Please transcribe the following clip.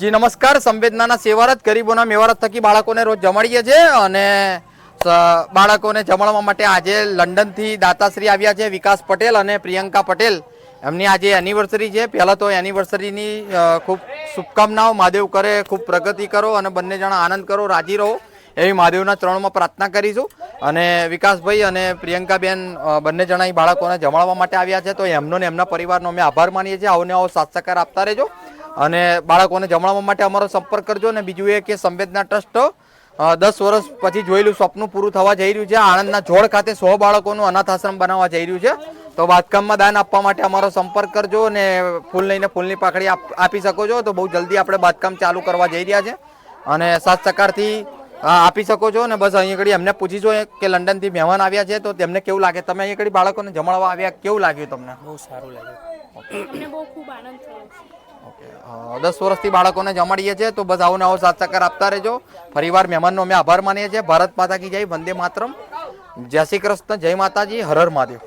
જી નમસ્કાર. સંવેદનાના સેવારત ગરીબોના મેવારત થકી બાળકોને રોજ જમાડીએ છીએ અને બાળકોને જમાડવા માટે આજે લંડનથી દાતાશ્રી આવ્યા છે વિકાસ પટેલ અને પ્રિયંકા પટેલ. એમની આજે એનિવર્સરી છે. પહેલાં તો એનિવર્સરીની ખૂબ શુભકામનાઓ. મહાદેવ કરે ખૂબ પ્રગતિ કરો અને બંને જણા આનંદ કરો, રાજી રહો એવી મહાદેવના ચરણોમાં પ્રાર્થના કરીશું. અને વિકાસભાઈ અને પ્રિયંકાબેન બંને જણા અહીં બાળકોને જમાડવા માટે આવ્યા છે, તો એમનો ને એમના પરિવારનો અમે આભાર માનીએ છીએ. આવો ને આવો સાથ સહકાર આપતા રહેજો અને બાળકોને જમાડવા માટે અમારો સંપર્ક કરજો. અને બીજું એ કે સંવેદના ટ્રસ્ટ 10 વર્ષ પછી જોયેલું સ્વપ્ન પૂરું થવા જઈ રહ્યું છે. આણંદના જોડ ખાતે 100 બાળકોનું અનાથ આશ્રમ બનાવવા જઈ રહ્યું છે. તો બાંધકામમાં દાન આપવા માટે અમારો સંપર્ક કરજો અને ફૂલ લઈને ફૂલની પાકડી આપી શકો છો. તો બહુ જલ્દી આપણે બાંધકામ ચાલુ કરવા જઈ રહ્યા છે અને સાથ સહકારથી આપી શકો છો. અને બસ અહીં આગળ એમને પૂછીશું કે લંડનથી મહેમાન આવ્યા છે તો તેમને કેવું લાગે. તમે અહીં આગળ બાળકોને જમાડવા આવ્યા, કેવું લાગ્યું તમને? બહુ સારું લાગ્યું. અમને બહુ ખૂબ આનંદ થયો છે. ઓકે, 10 વર્ષથી બાળકોને જમાડીએ છીએ. તો બસ આવો ને આવો સાથ સહકાર આપતા રહેજો. ફરીવાર મહેમાનનો અમે આભાર માનીએ છીએ. ભારત માતા કી જય, વંદે માતરમ, જય શ્રી કૃષ્ણ, જય માતાજી, હર હર મહાદેવ.